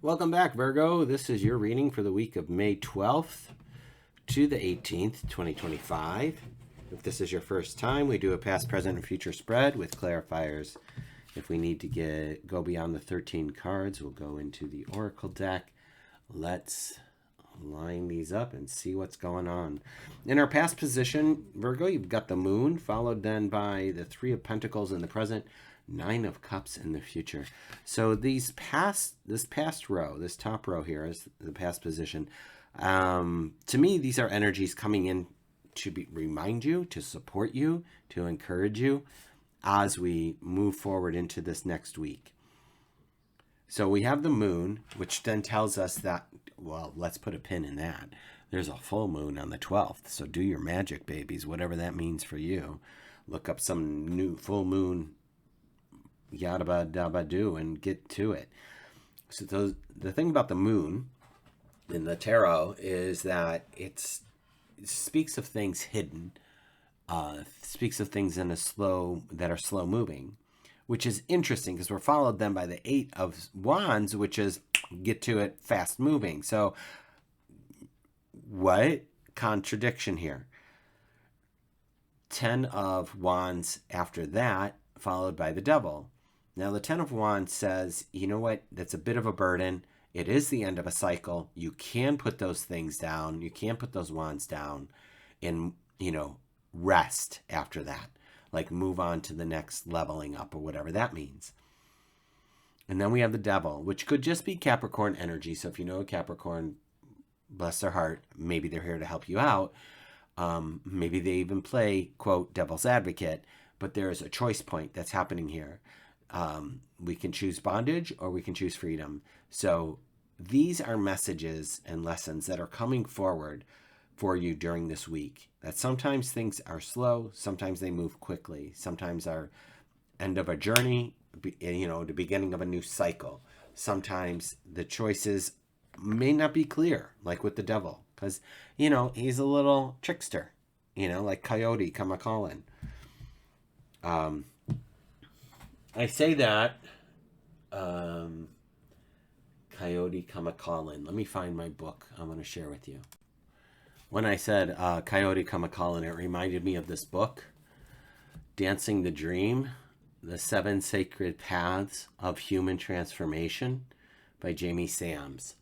Welcome back, Virgo. This is your reading for the week of May 12th to the 18th, 2025. If this is your first time, we do a past, present, and future spread with clarifiers. If we need to go beyond the 13 cards, we'll go into the Oracle deck. Let's line these up and see what's going on. In our past position, Virgo, you've got the Moon, followed then by the Three of Pentacles in the present, Nine of Cups in the future. So this past row, this top row here is the past position. To me, these are energies coming in to remind you, to support you, to encourage you as we move forward into this next week. So we have the Moon, which then tells us that, well, let's put a pin in that. There's a full moon on the 12th, so do your magic, babies, whatever that means for you. Look up some new full moon yada dabba do and get to it. So the thing about the moon in the tarot is that it speaks of things hidden, speaks of things that are slow moving, which is interesting because we're followed then by the Eight of Wands, which is get to it, fast moving. So what contradiction here? 10 of Wands after that, followed by the Devil. Now, the 10 of Wands says, you know what? That's a bit of a burden. It is the end of a cycle. You can put those things down. You can put those wands down and, rest after that. Like move on to the next leveling up or whatever that means. And then we have the Devil, which could just be Capricorn energy. So if you know a Capricorn, bless their heart, maybe they're here to help you out. Maybe they even play, quote, devil's advocate. But there is a choice point that's happening here. We can choose bondage or we can choose freedom. So these are messages and lessons that are coming forward for you during this week. That sometimes things are slow, sometimes they move quickly, sometimes are end of a journey, the beginning of a new cycle. Sometimes the choices may not be clear, like with the Devil, because, he's a little trickster, like Coyote come a calling. I say that, Coyote come a calling. Let me find my book I'm going to share with you. When I said Coyote come a calling, it reminded me of this book, Dancing the Dream, The 7 Sacred Paths of Human Transformation by Jamie Sams.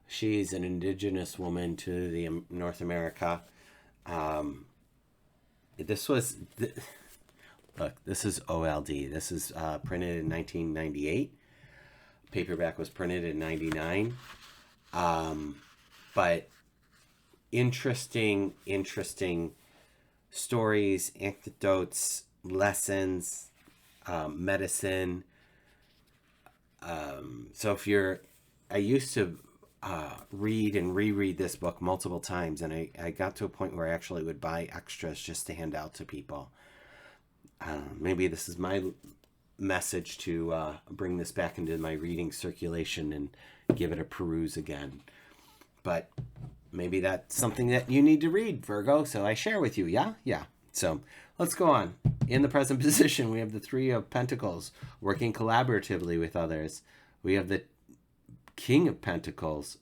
She's an indigenous woman to the North America. Look, this is OLD. This is printed in 1998. Paperback was printed in 99. But interesting stories, anecdotes, lessons, medicine. So I used to read and reread this book multiple times, and I got to a point where I actually would buy extras just to hand out to people. Maybe this is my message to bring this back into my reading circulation and give it a peruse again. But maybe that's something that you need to read, Virgo, so I share with you, yeah? Yeah. So let's go on. In the present position, we have the Three of Pentacles, working collaboratively with others. We have the King of Pentacles,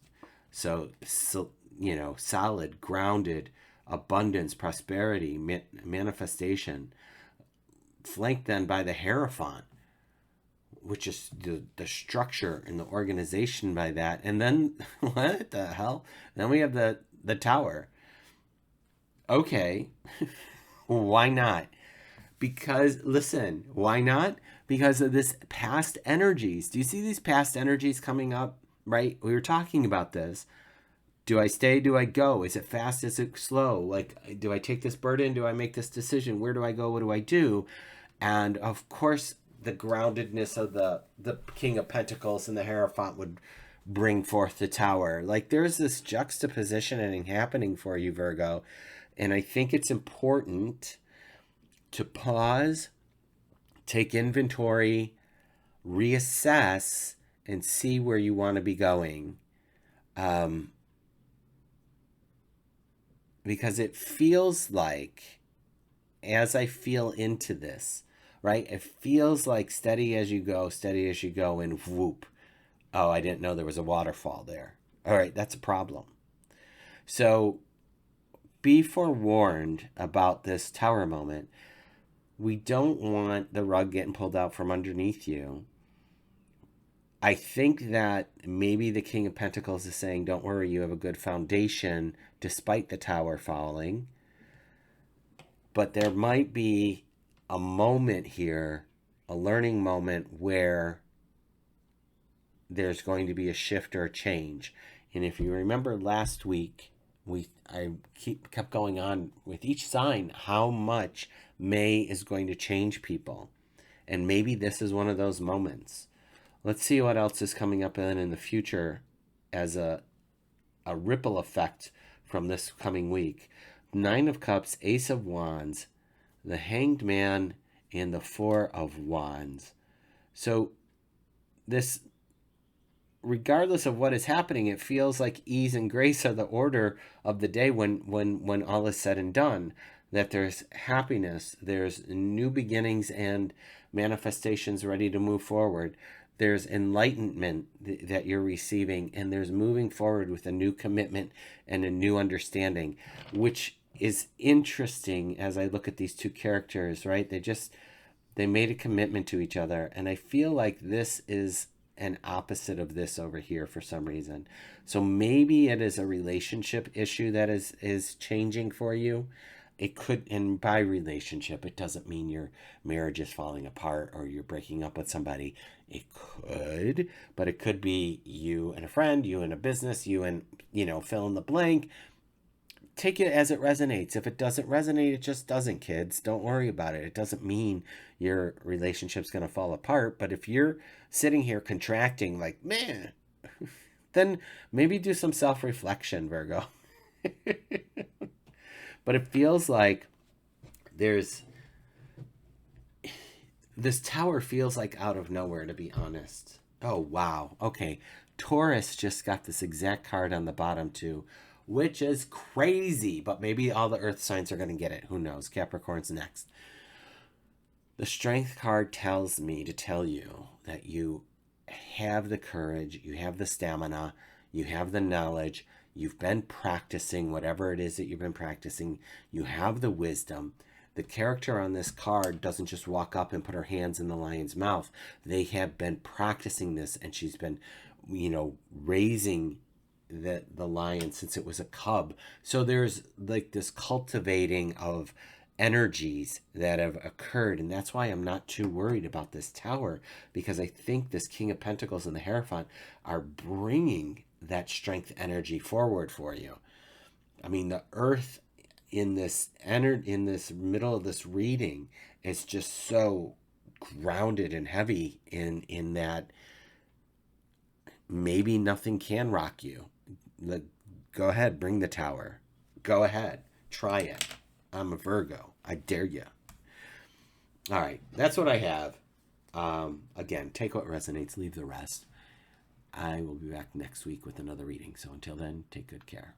so solid, grounded, abundance, prosperity, manifestation, flanked then by the Hierophant, which is the structure and the organization by that. And then, what the hell? Then we have the Tower. Okay, why not? Because, listen, why not? Because of this past energies. Do you see these past energies coming up, right? We were talking about this. Do I stay? Do I go? Is it fast? Is it slow? Like, do I take this burden? Do I make this decision? Where do I go? What do I do? And, of course, the groundedness of the King of Pentacles and the Hierophant would bring forth the Tower. Like, there's this juxtaposition happening for you, Virgo. And I think it's important to pause, take inventory, reassess, and see where you want to be going. Because it feels like, as I feel into this, right? It feels like steady as you go, and whoop. Oh, I didn't know there was a waterfall there. All right, that's a problem. So be forewarned about this tower moment. We don't want the rug getting pulled out from underneath you. I think that maybe the King of Pentacles is saying, don't worry, you have a good foundation despite the tower falling. But there might be a moment here, a learning moment where there's going to be a shift or a change. And if you remember last week, I kept going on with each sign how much May is going to change people. And maybe this is one of those moments. Let's see what else is coming up in the future as a ripple effect from this coming week. Nine of Cups, Ace of Wands, the Hanged Man, and the Four of Wands. So this, regardless of what is happening, it feels like ease and grace are the order of the day when all is said and done. That there's happiness, there's new beginnings and manifestations ready to move forward. There's enlightenment that you're receiving, and there's moving forward with a new commitment and a new understanding, which is interesting as I look at these two characters, right? They made a commitment to each other, and I feel like this is an opposite of this over here for some reason. So maybe it is a relationship issue that is changing for you. It could, and by relationship, it doesn't mean your marriage is falling apart or you're breaking up with somebody. It could, but it could be you and a friend, you and a business, you and, fill in the blank. Take it as it resonates. If it doesn't resonate, it just doesn't, kids. Don't worry about it. It doesn't mean your relationship's going to fall apart. But if you're sitting here contracting like, man, then maybe do some self-reflection, Virgo. But it feels like this tower feels like out of nowhere, to be honest. Oh, wow. Okay. Taurus just got this exact card on the bottom too, which is crazy, but maybe all the earth signs are going to get it. Who knows? Capricorn's next. The Strength card tells me to tell you that you have the courage, you have the stamina, you have the knowledge, you've been practicing whatever it is that you've been practicing, you have the wisdom. The character on this card doesn't just walk up and put her hands in the lion's mouth. They have been practicing this, and she's been, raising the lion since it was a cub. So there's like this cultivating of energies that have occurred, and that's why I'm not too worried about this tower, because I think this King of Pentacles and the Hierophant are bringing that strength energy forward for you. I mean, the earth in this middle of this reading is just so grounded and heavy in that maybe nothing can rock you. Go ahead, bring the tower. Go ahead, try it. I'm a Virgo. I dare you. All right, that's what I have. Again, take what resonates, leave the rest. I will be back next week with another reading. So until then, take good care.